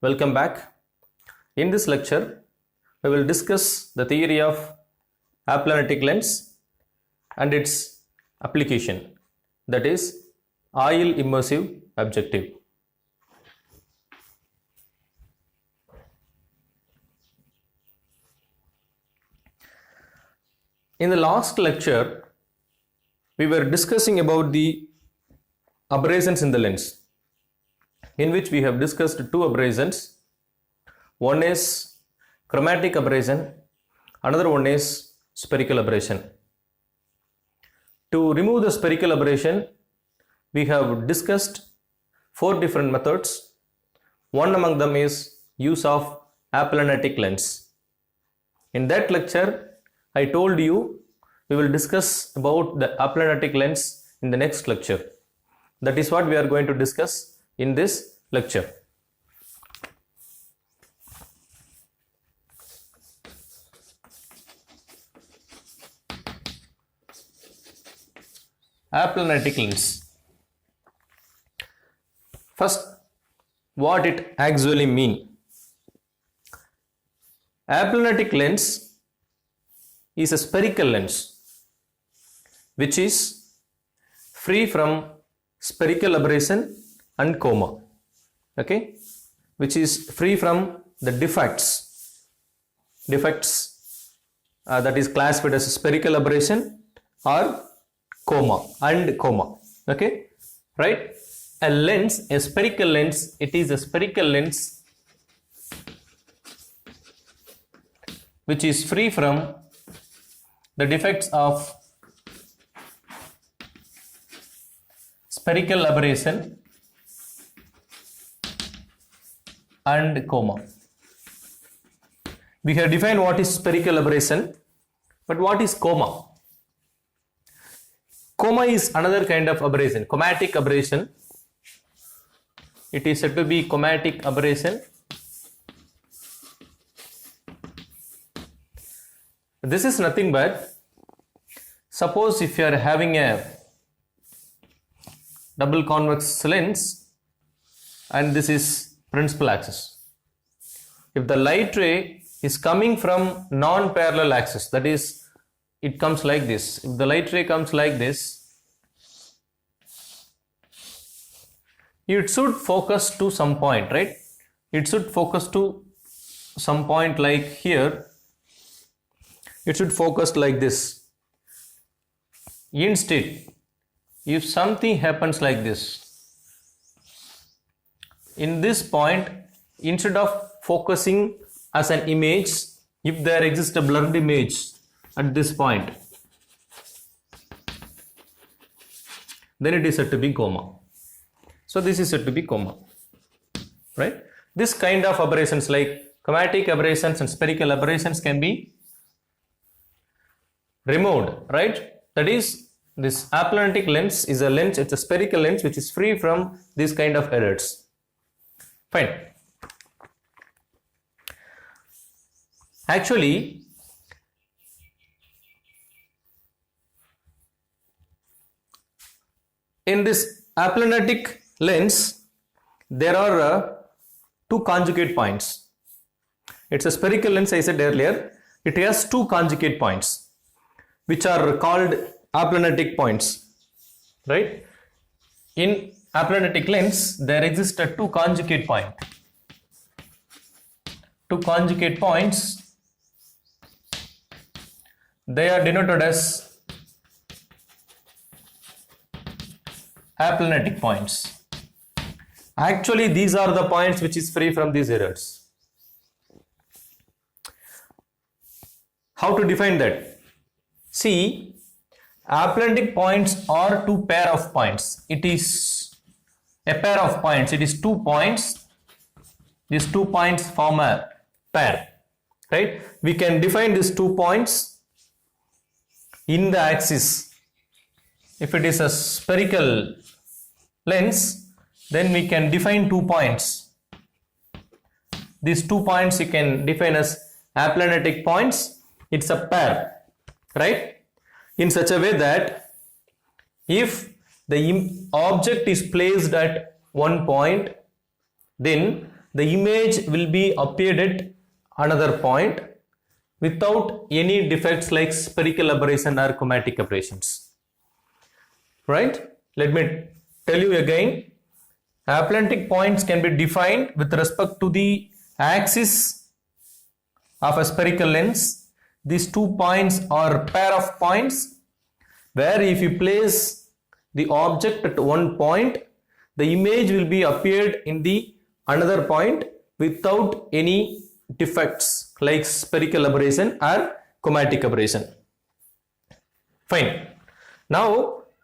Welcome back. In this lecture, we will discuss the theory of aplanatic lens and its application, that is oil immersive objective. In the last lecture, we were discussing about the aberrations in the lens, in which we have discussed two aberrations. One is chromatic aberration, another one is spherical aberration. To remove the spherical aberration, we have discussed four different methods. One among them is use of aplanatic lens. In that lecture, I told you we will discuss about the aplanatic lens in the next lecture. That is what we are going to discuss in this lecture. Aplanatic lens. First, what it actually means. Aplanatic lens is a spherical lens which is free from spherical aberration and coma, okay, which is free from the defects that is classified as spherical aberration or coma, okay, right? A spherical lens, it is a spherical lens which is free from the defects of spherical aberration and coma. We have defined what is spherical aberration, but what is coma? Coma is another kind of aberration, chromatic aberration. It is said to be chromatic aberration. This is nothing but, suppose if you are having a double convex lens and this is principal axis. If the light ray is coming from non-parallel axis, that is, it comes like this. If the light ray comes like this, it should focus to some point, right? It should focus to some point like here. It should focus like this. Instead, if something happens like this, in this point, instead of focusing as an image, if there exists a blurred image at this point, then it is said to be coma. So this is said to be coma, right? This kind of aberrations like chromatic aberrations and spherical aberrations can be removed, right? That is, this aplanatic lens is a lens, it's a spherical lens which is free from this kind of errors. Fine. Actually, in this aplanatic lens, there are two conjugate points. It's a spherical lens, I said earlier. It has two conjugate points, which are called aplanatic points, right? In aplanatic lens, there exists a two conjugate point. Two conjugate points, they are denoted as aplanatic points. Actually, these are the points which is free from these errors. How to define that? See, aplanatic points are two pair of points. It is a pair of points. It is 2 points. These 2 points form a pair, right? We can define these 2 points in the axis. If it is a spherical lens, then we can define 2 points. These 2 points you can define as aplanatic points. It's a pair, right? In such a way that if the object is placed at one point, then the image will be appeared at another point without any defects like spherical aberration or chromatic aberrations. Right? Let me tell you again. Aplantic points can be defined with respect to the axis of a spherical lens. These 2 points are pair of points where if you place the object at one point, the image will be appeared in the another point without any defects like spherical aberration or chromatic aberration. Fine. Now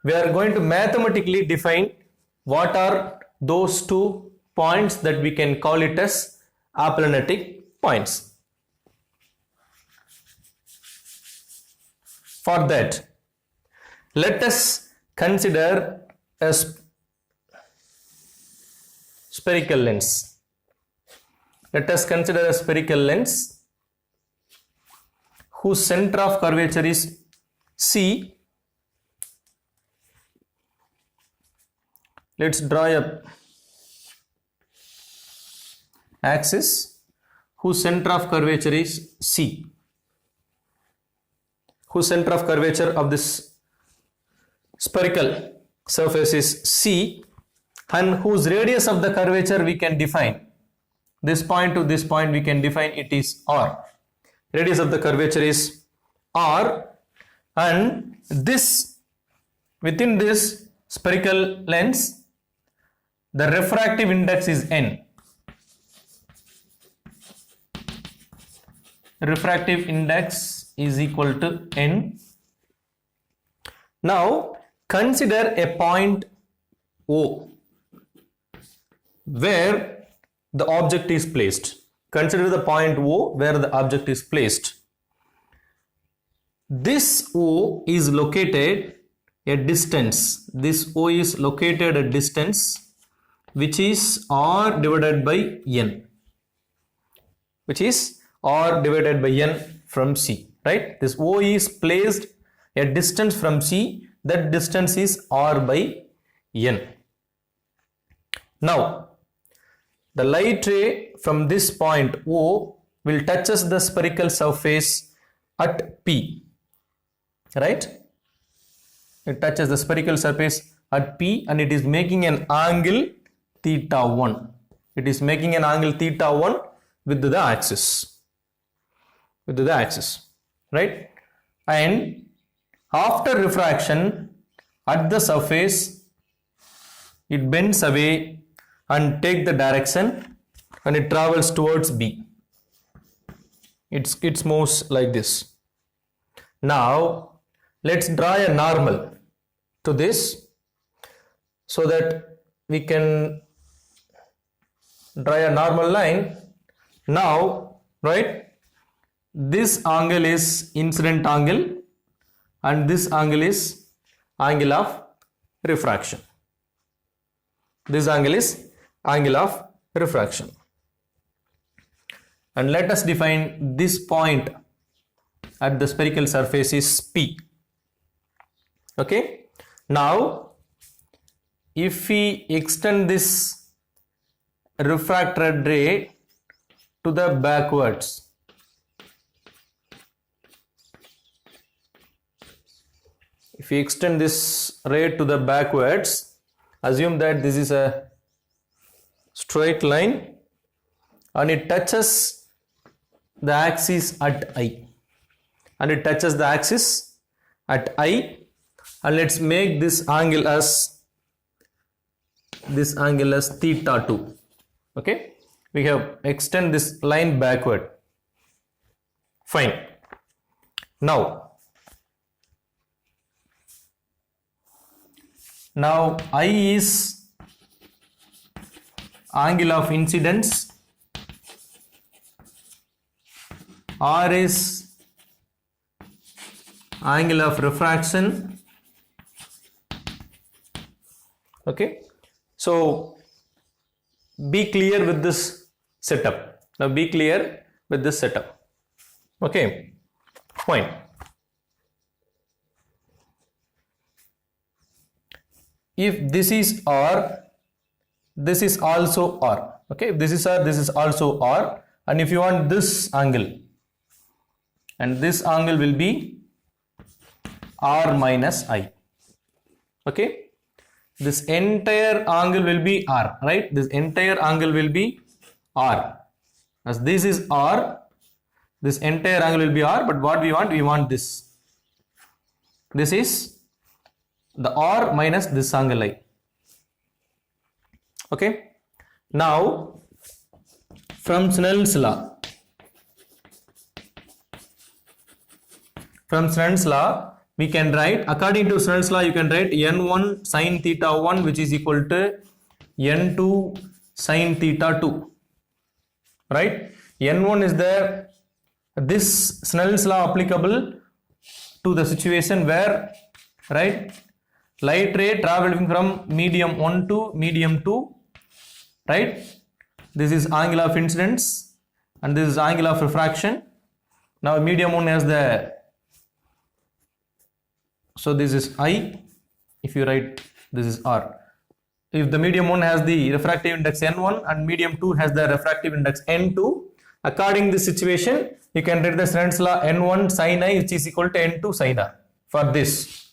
we are going to mathematically define what are those 2 points that we can call it as aplanatic points. For that, let us consider a spherical lens. Let us consider a spherical lens whose center of curvature is C. Let's draw a axis whose center of curvature is C. Whose center of curvature of this spherical surface is C, and whose radius of the curvature we can define. This point to this point we can define it is R. Radius of the curvature is R, and this within this spherical lens the refractive index is N. Refractive index is equal to N. Now consider a point O where the object is placed. Consider the point O where the object is placed. This O is located at distance. This O is located at distance which is R divided by N. Which is R divided by N from C. Right? This O is placed a distance from C. That distance is R by N. Now, the light ray from this point O will touches the spherical surface at P. Right? It touches the spherical surface at P and it is making an angle theta 1. It is making an angle theta 1 with the axis. With the axis. Right? And after refraction at the surface it bends away and take the direction and it travels towards B. It moves like this. Now let's draw a normal to this so that we can draw a normal line. Now, right, this angle is incident angle and this angle is angle of refraction. This angle is angle of refraction. And let us define this point at the spherical surface is P. Okay. Now, if we extend this refracted ray to the backwards, if we extend this ray to the backwards, assume that this is a straight line and it touches the axis at I. And it touches the axis at I, and let's make this angle as theta 2. Okay, we have extend this line backward. Fine. Now I is angle of incidence, R is angle of refraction. Okay, so be clear with this setup. Now be clear with this setup. Okay, fine. If this is R, this is also R. Okay, if this is R, this is also R. And if you want this angle, and this angle will be R minus I. Okay, this entire angle will be R, right? This entire angle will be R. As this is R, this entire angle will be R, but what we want this. This is the R minus this angle I. Okay. Now, from Snell's law, we can write, according to Snell's law, you can write n1 sine theta 1 which is equal to n2 sine theta 2. Right? n1 is there. This Snell's law applicable to the situation where, right, light ray traveling from medium 1 to medium 2, right? This is angle of incidence and this is angle of refraction. Now medium 1 has the, so this is I, if you write this is R. If the medium 1 has the refractive index n1 and medium 2 has the refractive index n2, according to this situation, you can write the Snell's law n1 sin I which is equal to n2 sin R for this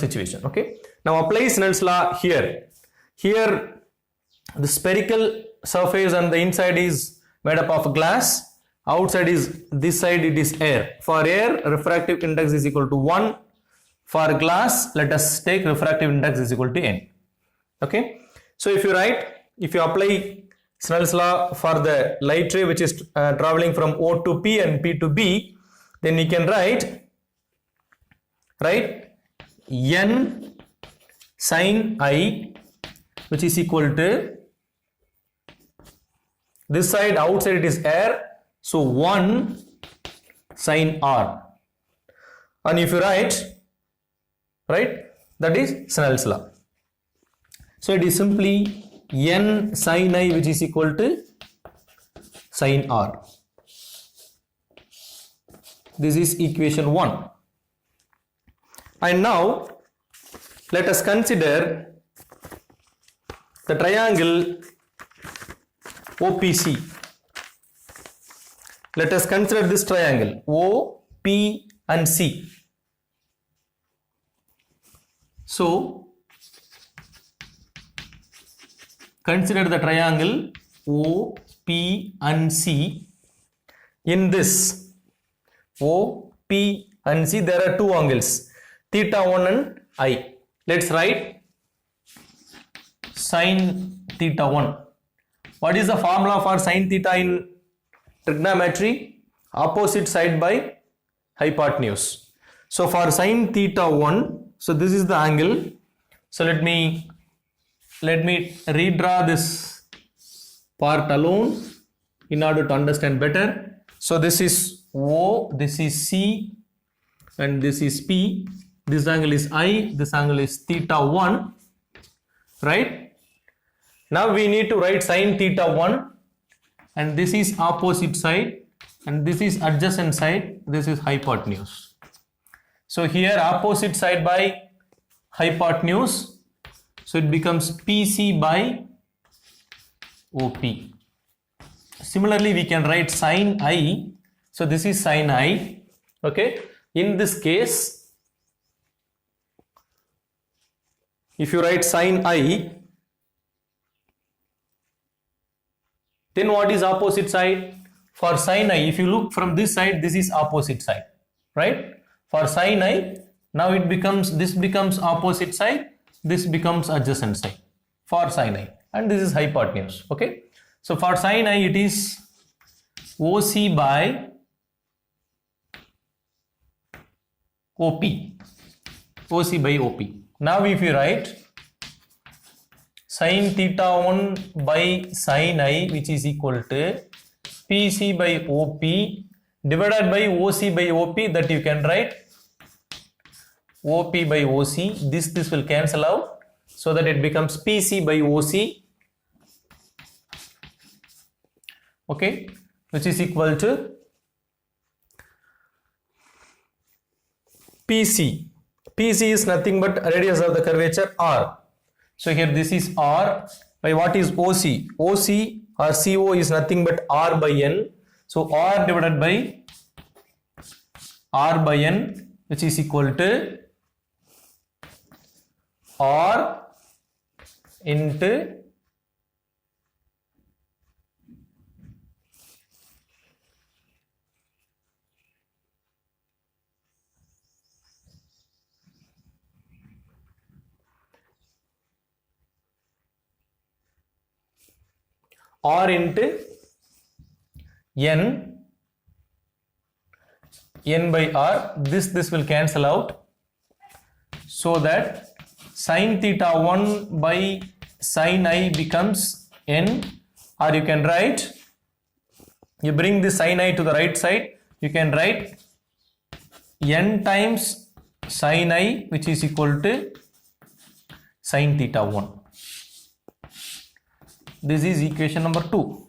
situation. Okay. Now apply Snell's law here. Here the spherical surface and the inside is made up of glass. Outside is, this side it is air. For air, refractive index is equal to 1. For glass, let us take refractive index is equal to n. Okay. So if you apply Snell's law for the light ray which is traveling from O to P and P to B, then you can write n sin I which is equal to, this side outside it is air, so 1 sin R. And if you write, that is Snell's law. So it is simply n sin I which is equal to sin R. This is equation 1. And now let us consider the triangle OPC. Let us consider this triangle O, P and C. So consider the triangle O, P and C. In this O, P and C there are two angles, theta 1 and I. Let's write sin theta 1. What is the formula for sin theta in trigonometry? Opposite side by hypotenuse. So for sin theta 1, so this is the angle. So let me redraw this part alone in order to understand better. So this is O, this is C and this is P. This angle is I, this angle is theta 1, right? Now we need to write sin theta 1 and this is opposite side and this is adjacent side, this is hypotenuse. So here opposite side by hypotenuse, so it becomes PC by OP. Similarly we can write sin I, so this is sin I, okay? In this case, if you write sin I, then what is opposite side? For sin I, if you look from this side, this is opposite side, right? For sin I, now it becomes, this becomes opposite side, this becomes adjacent side for sin I, and this is hypotenuse, okay? So for sin I, it is OC by OP, OC by OP. Now if you write sin theta 1 by sin I which is equal to PC by OP divided by OC by OP, that you can write OP by OC, this will cancel out, so that it becomes PC by OC, okay, which is equal to PC. PC is nothing but radius of the curvature R. So here this is R by what is OC? OC or CO is nothing but R by N. So R divided by R by N, which is equal to R into R into N by R. This will cancel out, so that sin theta 1 by sin I becomes N, or you can write, you bring the sin I to the right side, you can write N times sin I, which is equal to sin theta 1. This is equation number 2.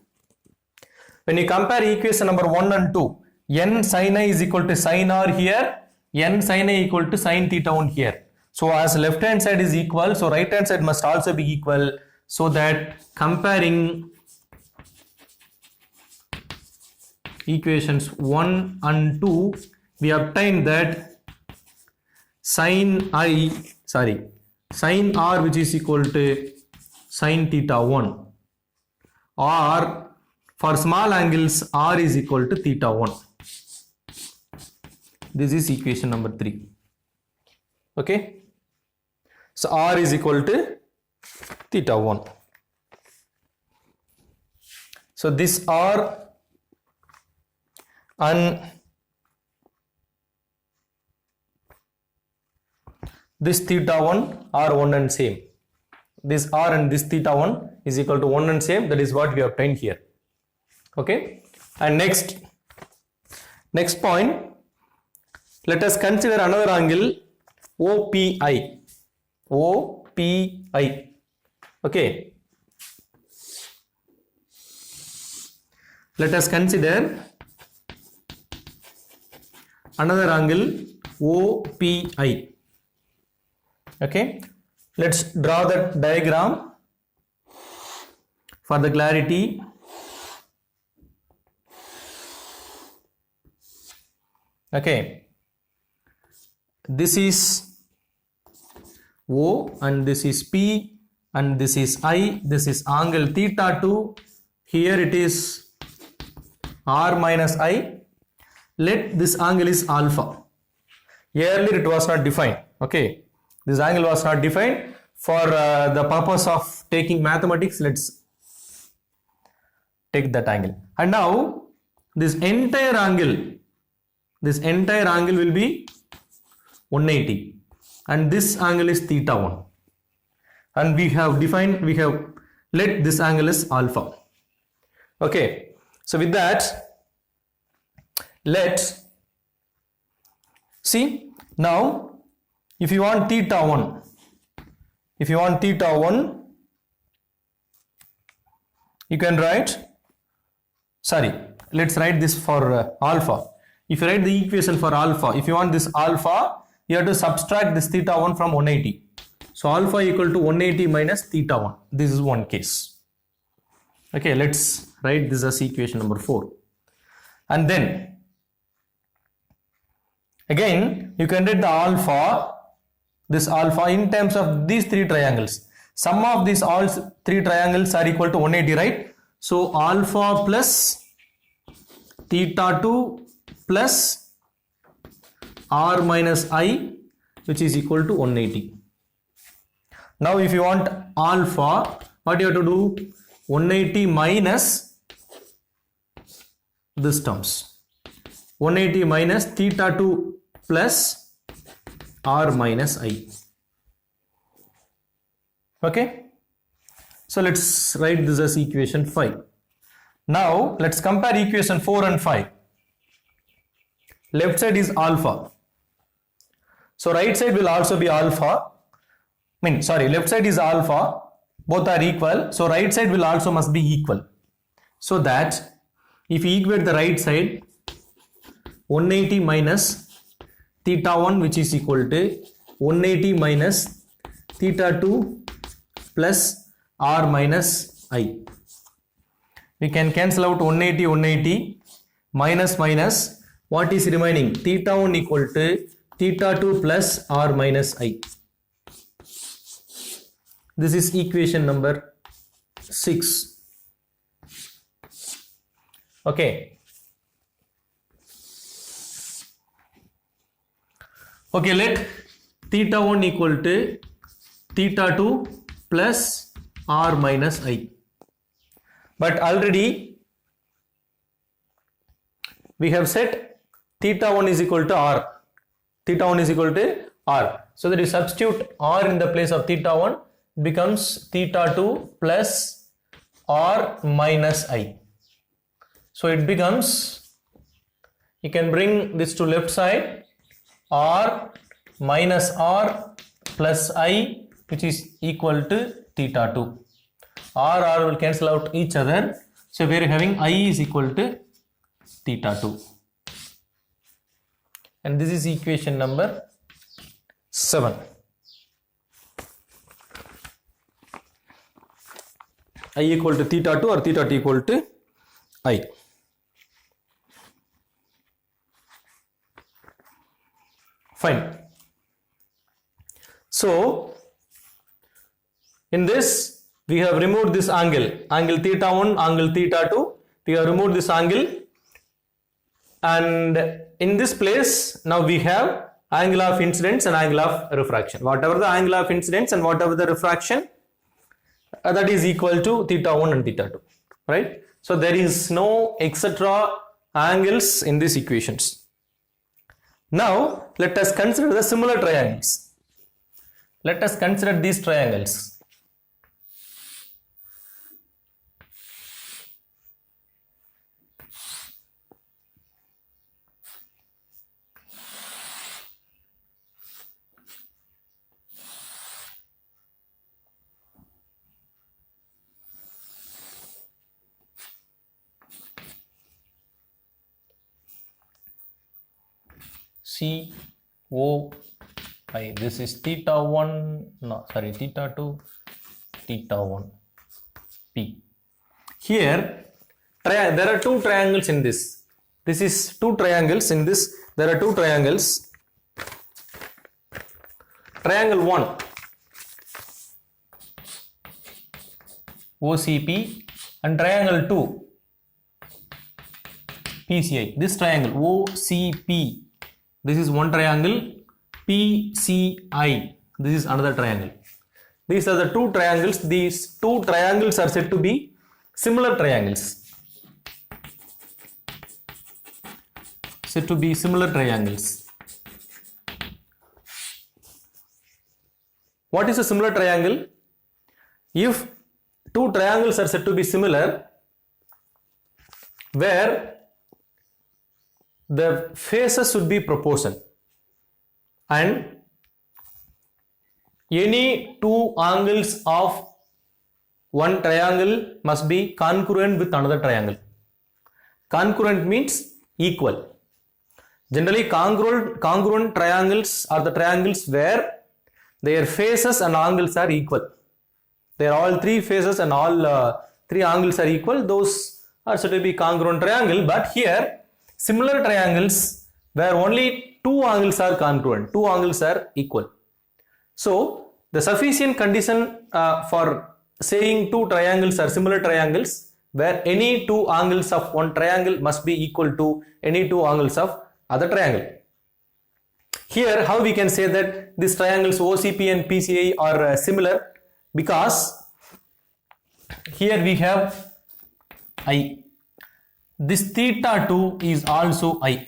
When you compare equation number 1 and 2, n sin I is equal to sin R here, n sin I equal to sin theta 1 here. So as left hand side is equal, so right hand side must also be equal, so that comparing equations 1 and 2, we obtain that sin R, which is equal to sin theta 1, or for small angles R is equal to theta 1. This is equation number 3. Okay. So R is equal to theta 1. So this R and this theta 1 are one and same. This R and this theta 1 is equal to one and same. That is what we obtained here. Okay. And next point, let us consider another angle OPI. OPI. Okay. Let us consider another angle OPI. Okay. Let's draw that diagram for the clarity. Okay. This is O and this is P and this is I. This is angle theta 2. Here it is R minus I. Let this angle is alpha. Earlier it was not defined. Okay. This angle was not defined. For the purpose of taking mathematics, let's take that angle. And now this entire angle will be 180, and this angle is theta 1, and we have let this angle is alpha. Okay, so with that, let's see now. If you want theta 1, you can write, let's write this for alpha. If you write the equation for alpha, if you want this alpha, you have to subtract this theta 1 from 180. So alpha equal to 180 minus theta 1. This is one case. Okay, let's write this as equation number 4. And then again, you can write the alpha, this alpha in terms of these three triangles. Sum of these all three triangles are equal to 180, right? So alpha plus theta 2 plus R minus I, which is equal to 180. Now if you want alpha, what you have to do? 180 minus this terms. 180 minus theta 2 plus R minus I. Okay. So let's write this as equation 5. Now let's compare equation 4 and 5. Left side is alpha. So right side will also be alpha. Left side is alpha. Both are equal. So right side will also must be equal. So that if we equate the right side, 180 minus theta 1, which is equal to 180 minus theta 2 plus r minus I. We can cancel out 180, 180, minus minus. What is remaining? Theta 1 equal to theta 2 plus r minus I. This is equation number 6. Okay. Okay, let theta 1 equal to theta 2 plus r minus I. But already we have set theta 1 is equal to r. Theta 1 is equal to r. So that you substitute r in the place of theta 1, becomes theta 2 plus r minus I. So it becomes, you can bring this to left side, r minus r plus I, which is equal to theta 2. R will cancel out each other. So we are having I is equal to theta 2. And this is equation number 7. I equal to theta 2 or theta 2 equal to I. Fine. So in this we have removed this angle theta 1, angle theta 2. We have removed this angle, and in this place now we have angle of incidence and angle of refraction. Whatever the angle of incidence and whatever the refraction, that is equal to theta 1 and theta 2, right? So there is no etc. angles in these equations. Now let us consider the similar triangles. Let us consider these triangles. C O I. This is theta 1, no, sorry, theta 2, theta 1, P. Here, there are two triangles in this. This is two triangles in this. There are two triangles. Triangle 1, OCP, and triangle 2, PCI. This triangle OCP. This is one triangle, PCI. This is another triangle. These are the two triangles. These two triangles are said to be similar triangles. Said to be similar triangles. What is a similar triangle? If two triangles are said to be similar, where the faces should be proportional and any two angles of one triangle must be congruent with another triangle. Congruent means equal. Generally congruent triangles are the triangles where their faces and angles are equal. They are all three faces and all three angles are equal. Those are said to be congruent triangle. But here similar triangles where only two angles are congruent, two angles are equal. So the sufficient condition for saying two triangles are similar triangles where any two angles of one triangle must be equal to any two angles of other triangle. Here how we can say that these triangles OCP and PCI are similar, because here we have I. This theta 2 is also I.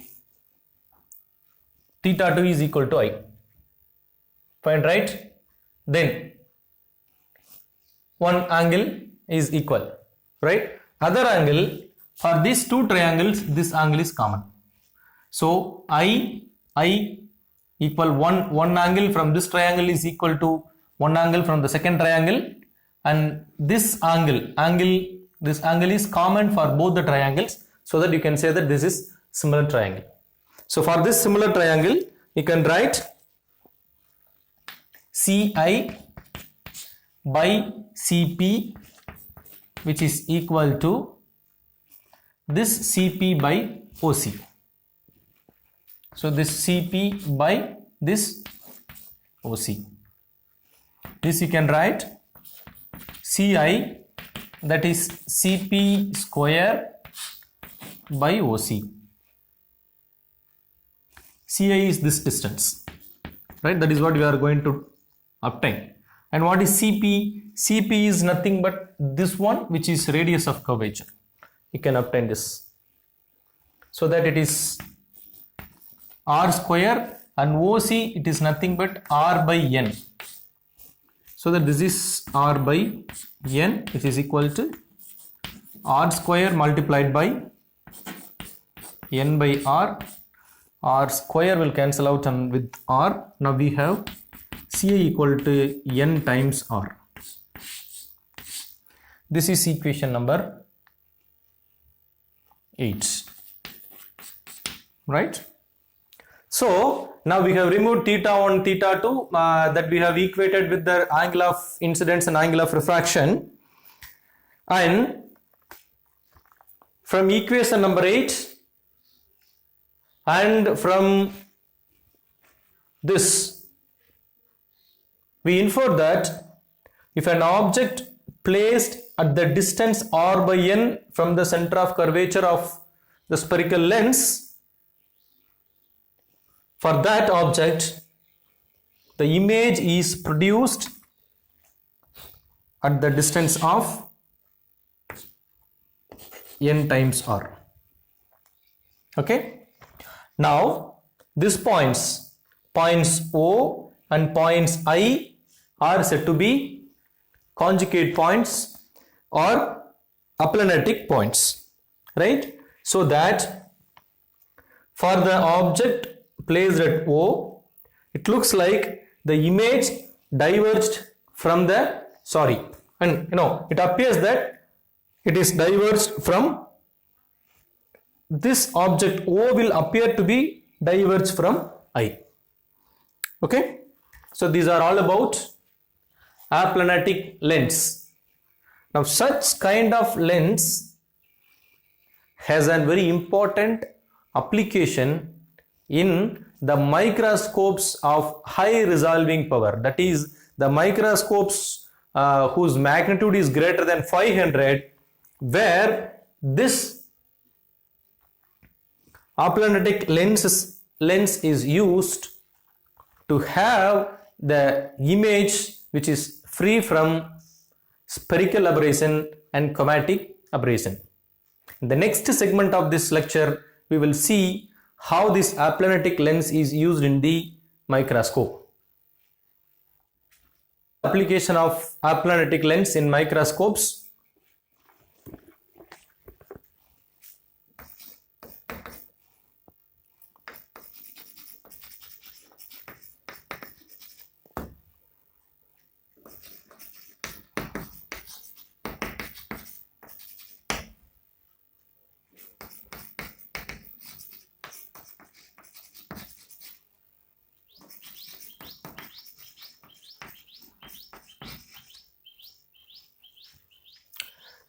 Theta 2 is equal to I. Fine, right? Then one angle is equal, right? Other angle, for these two triangles, this angle is common. So I equal one angle from this triangle is equal to one angle from the second triangle, and this angle is common for both the triangles, so that you can say that this is similar triangle. So for this similar triangle you can write CI by CP, which is equal to this CP by OC. So this CP by this OC. This you can write CI, that is CP square by OC. CI is this distance, right? That is what we are going to obtain. And what is CP? CP is nothing but this one, which is radius of curvature. You can obtain this. So that it is R square, and OC, it is nothing but R by N. So that this is R by N, which is equal to R square multiplied by N by R. R square will cancel out and with R. Now we have Ci equal to N times R. This is equation number 8. Right? So now we have removed theta 1, theta 2 that we have equated with the angle of incidence and angle of refraction. And from equation number 8 and from this, we infer that if an object placed at the distance R by N from the center of curvature of the spherical lens, for that object, the image is produced at the distance of N times R. Okay. Now, these points O and points I are said to be conjugate points or aplanatic points, right? So that for the object placed at O, it looks like the image diverged from the, it appears that it is diverged from this object. O will appear to be diverged from I. Okay, so these are all about aplanatic lens. Now such kind of lens has a very important application in the microscopes of high resolving power, that is the microscopes whose magnitude is greater than 500, where this aplanatic lens is used to have the image which is free from spherical aberration and chromatic aberration. In the next segment of this lecture, we will see how this aplanatic lens is used in the microscope. Application of aplanatic lens in microscopes.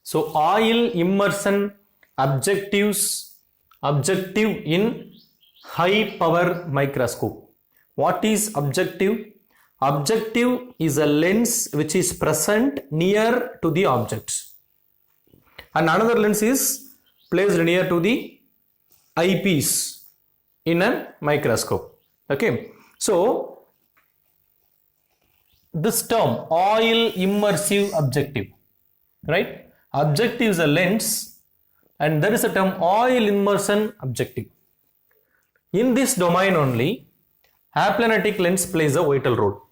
So oil immersion objective in high power microscope. What is objective? Objective is a lens which is present near to the object, and another lens is placed near to the eyepiece in a microscope. Okay, so this term oil immersive objective, right? Objective is a lens, and there is a term oil immersion objective. In this domain only, aplanatic lens plays a vital role.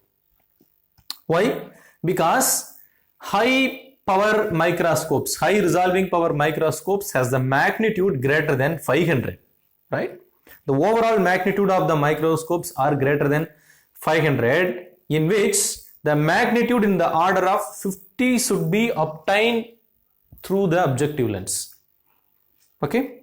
Why? Because high power microscopes, high resolving power microscopes has the magnitude greater than 500, right? The overall magnitude of the microscopes are greater than 500, in which the magnitude in the order of 50 should be obtained through the objective lens. Okay,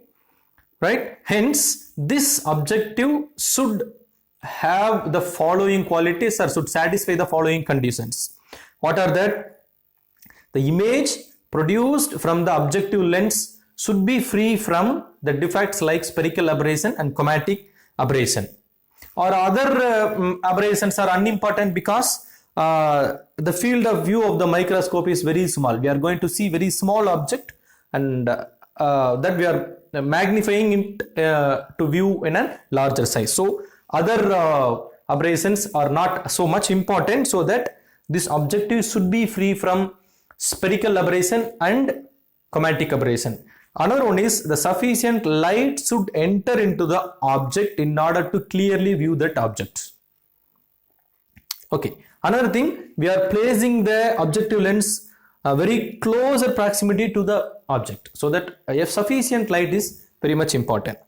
right? Hence, this objective should have the following qualities or should satisfy the following conditions. What are that? The image produced from the objective lens should be free from the defects like spherical aberration and chromatic aberration. Or other aberrations are unimportant because the field of view of the microscope is very small. We are going to see very small object, and that we are magnifying it to view in a larger size. So other aberrations are not so much important, so that this objective should be free from spherical aberration and chromatic aberration. Another one is the sufficient light should enter into the object in order to clearly view that object. Okay. Another thing, we are placing the objective lens very closer proximity to the object, so that a sufficient light is very much important.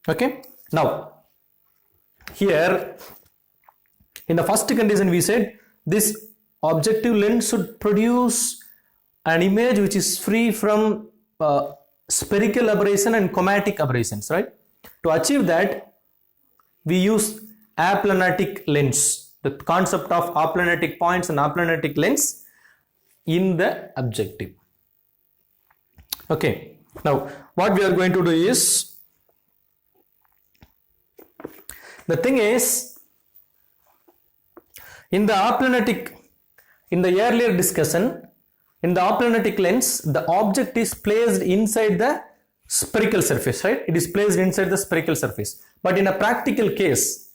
Okay. Now, here in the first condition we said this objective lens should produce an image which is free from spherical aberration and chromatic aberrations, right? To achieve that, we use aplanatic lens, the concept of aplanatic points and aplanatic lens in the objective. Okay, now what we are going to do is, the thing is, in the earlier discussion, in the aplanatic lens, the object is placed inside the spherical surface, right? It is placed inside the spherical surface. But in a practical case,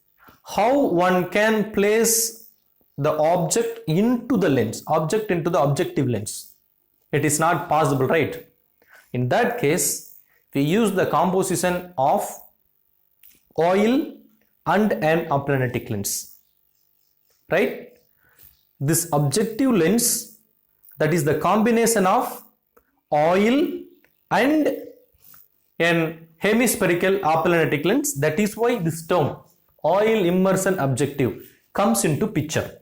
how one can place the object into the lens, object into the objective lens? It is not possible, right? In that case, we use the composition of oil and an aplanatic lens, right? This objective lens, that is the combination of oil and an hemispherical aplanatic lens. That is why this term oil immersion objective comes into picture.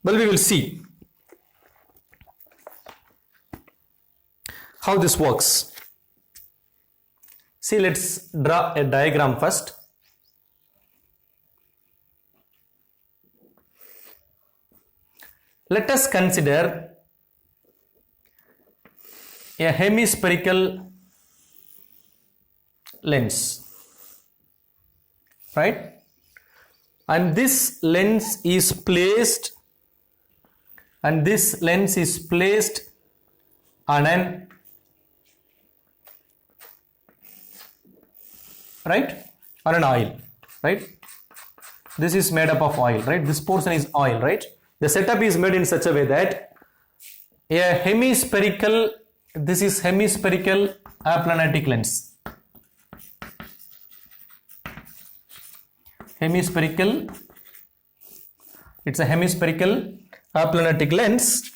Well, we will see how this works. See, let's draw a diagram first. Let us consider a hemispherical lens, right? And this lens is placed on an on an oil, right? This is made up of oil, right? This portion is oil, right? The setup is made in such a way that a hemispherical, this is hemispherical aplanatic lens. Hemispherical, it's a hemispherical aplanatic lens.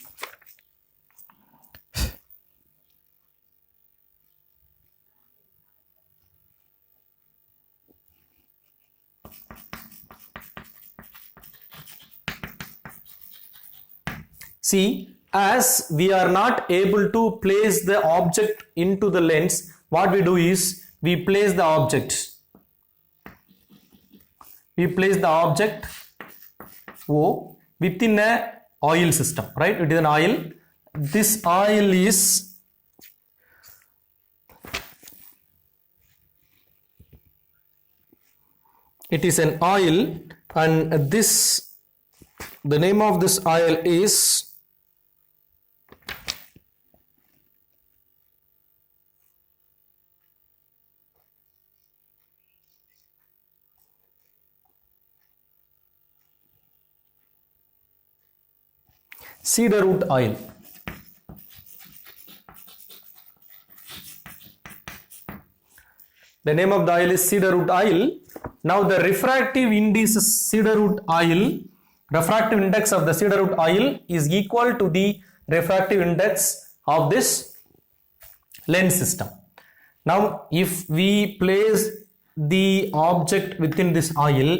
See, as we are not able to place the object into the lens, what we do is we place the object. We place the object O within a oil system, right? It is an oil. This oil is an oil, and this, the name of this oil is cedar root oil. The name of the oil is cedar root oil. Now the refractive index of cedar root oil, refractive index of the cedar root oil is equal to the refractive index of this lens system. Now if we place the object within this oil,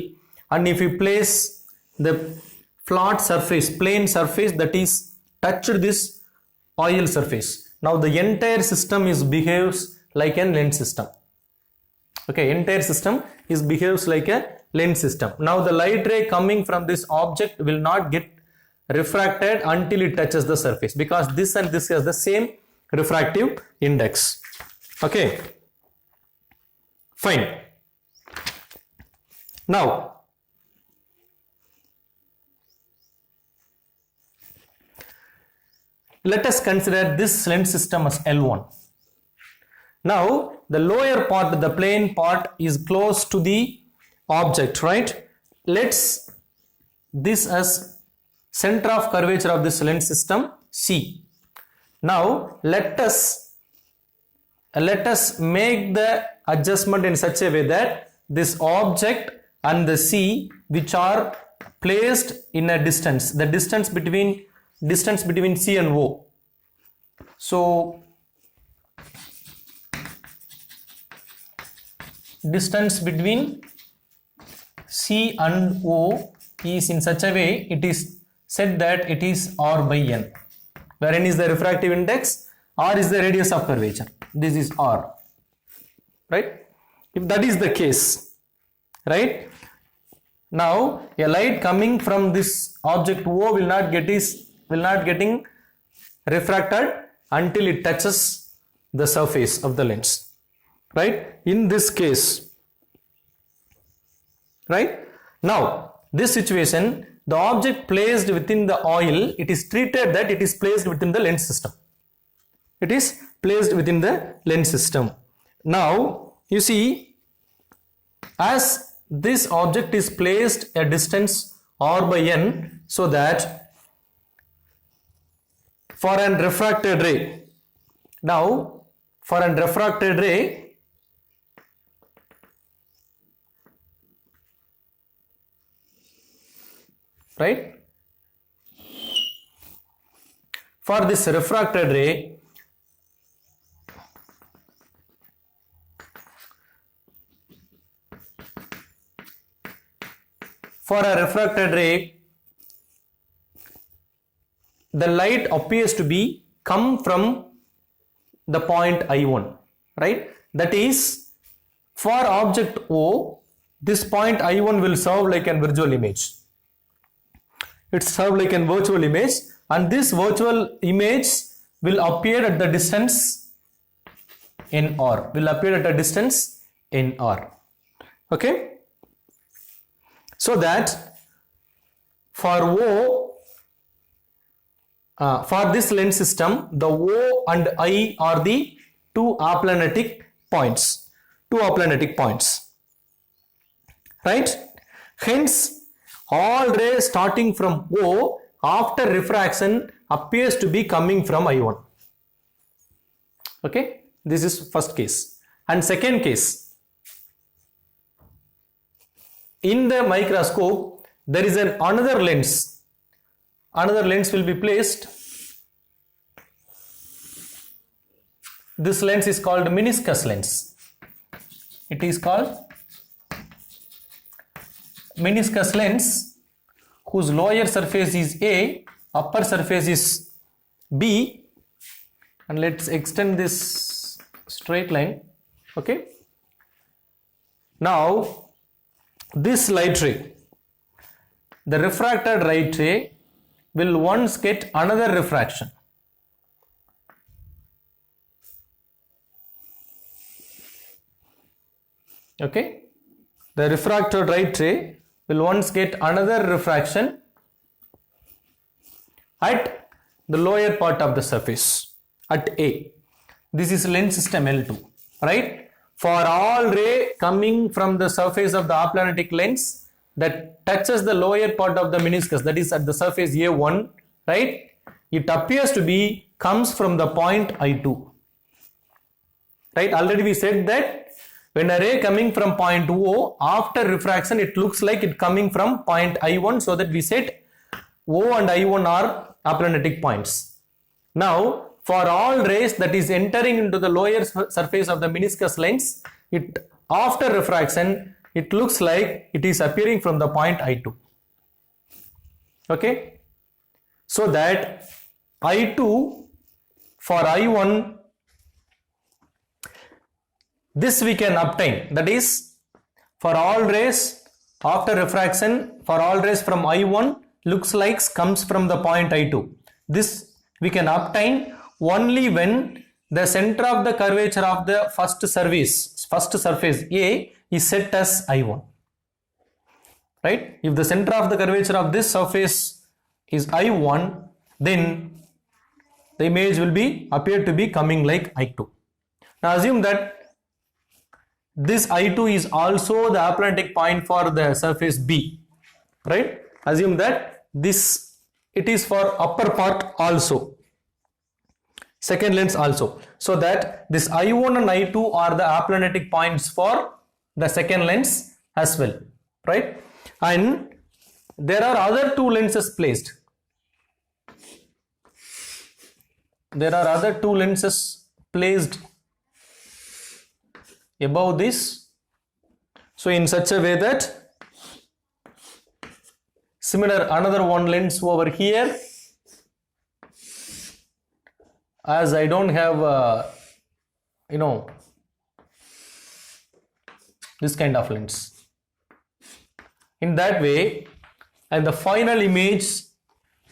and if we place the flat surface, plane surface that is touched this oil surface, now the entire system behaves like a lens system. Okay, entire system behaves like a lens system. Now the light ray coming from this object will not get refracted until it touches the surface, because this and this has the same refractive index. Okay, fine. Now let us consider this lens system as L1. Now the lower part, the plane part, is close to the object, right? Let's this as center of curvature of this lens system C. Now let us make the adjustment in such a way that this object and the C, which are placed in a distance, the distance between C and O. So distance between C and O is in such a way, it is said that it is R by N, where N is the refractive index, R is the radius of curvature. This is R, right? If that is the case, right? Now a light coming from this object O will not getting refracted until it touches the surface of the lens, right? In this case, right? Now this situation, the object placed within the oil, it is treated that it is placed within the lens system. It is placed within the lens system. Now you see, as this object is placed a distance R by N, so that for an refracted ray, now for an refracted ray, right? For this refracted ray, the light appears to be come from the point I1, right? That is, for object O, this point I1 will serve like a virtual image. It serves like a virtual image, and this virtual image will appear at the distance in R. Okay? So that for O, for this lens system, the O and I are the two aplanatic points, right? Hence, all rays starting from O after refraction appears to be coming from I1. Okay, this is first case. And second case, in the microscope there is another lens. Another lens will be placed. This lens is called meniscus lens. It is called meniscus lens, whose lower surface is A, upper surface is B, and let's extend this straight line. Okay. Now this light ray, the refracted light ray, will once get another refraction. Okay, the refracted light ray will once get another refraction at the lower part of the surface, at A. This is lens system L2, right? For all ray coming from the surface of the aplanatic lens that touches the lower part of the meniscus, that is at the surface A1, right? It appears to be comes from the point I2, right? Already we said that when a ray coming from point O, after refraction it looks like it coming from point I1, so that we said O and I1 are aplanatic points. Now for all rays that is entering into the lower surface of the meniscus lens, it after refraction it looks like it is appearing from the point I2. Okay, so that I2 for I1, this we can obtain, that is, for all rays after refraction, for all rays from I1 looks like comes from the point I2. This we can obtain only when the center of the curvature of the first surface A is set as I1. Right? If the center of the curvature of this surface is I1, then the image will appear to be coming like I2. Now assume that this I2 is also the aplantic point for the surface B. Right? Assume that it is for upper part also, second lens also, so that this I1 and I2 are the aplanatic points for the second lens as well, right? And there are other two lenses placed. There are other two lenses placed above this, so in such a way that similar another one lens over here, as I don't have this kind of lens. In that way, and the final image,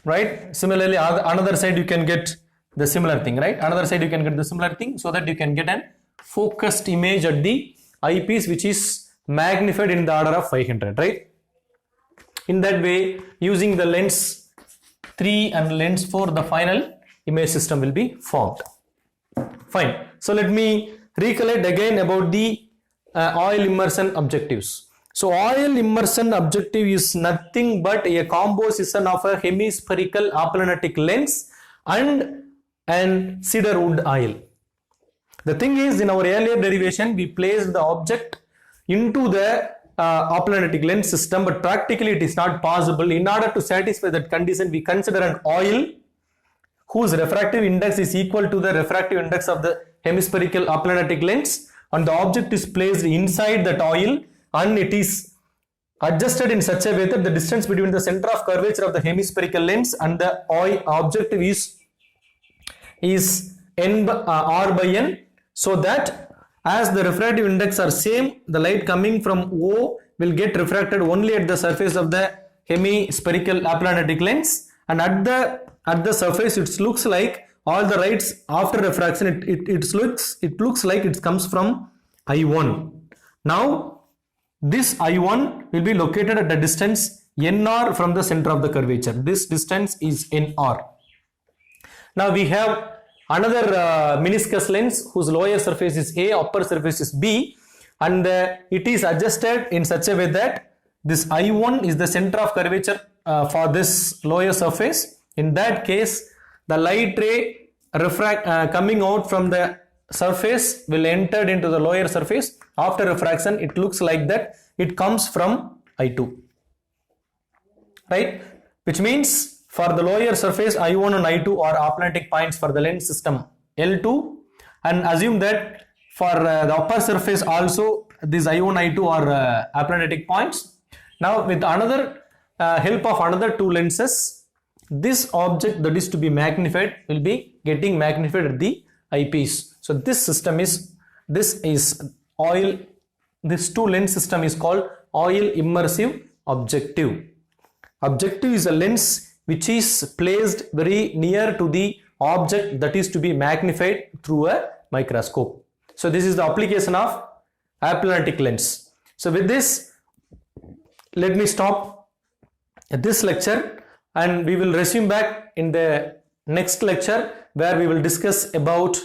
right, similarly another side you can get the similar thing, right, another side you can get the similar thing, so that you can get an focused image at the eyepiece which is magnified in the order of 500, right? In that way, using the lens 3 and lens 4, the final image system will be formed. Fine. So let me recollect again about the oil immersion objectives. So oil immersion objective is nothing but a composition of a hemispherical aplanatic lens and cedar wood oil. The thing is, in our earlier derivation, we placed the object into the aplanatic lens system, but practically it is not possible. In order to satisfy that condition, we consider an oil whose refractive index is equal to the refractive index of the hemispherical aplanatic lens, and the object is placed inside that oil, and it is adjusted in such a way that the distance between the center of curvature of the hemispherical lens and the object is R by N, so that as the refractive index are same, the light coming from O will get refracted only at the surface of the hemispherical aplanatic lens, and at the surface it looks like all the lights after refraction it looks like it comes from I1. Now this I1 will be located at a distance NR from the center of the curvature. This distance is NR. Now we have another meniscus lens whose lower surface is A, upper surface is B, and it is adjusted in such a way that this I1 is the center of curvature for this lower surface. In that case, the light ray coming out from the surface will enter into the lower surface. After refraction, it looks like that it comes from I2, right? Which means for the lower surface, I1 and I2 are aplanatic points for the lens system L2, and assume that for the upper surface also these I1 I2 are aplanatic points. Now with another help of another two lenses, this object that is to be magnified will be getting magnified at the eyepiece. So this two lens system is called oil immersive objective. Objective is a lens which is placed very near to the object that is to be magnified through a microscope. So this is the application of aplanatic lens. So with this, let me stop this lecture, and we will resume back in the next lecture where we will discuss about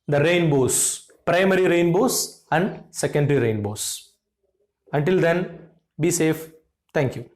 the rainbows, primary rainbows and secondary rainbows. Until then, be safe. Thank you.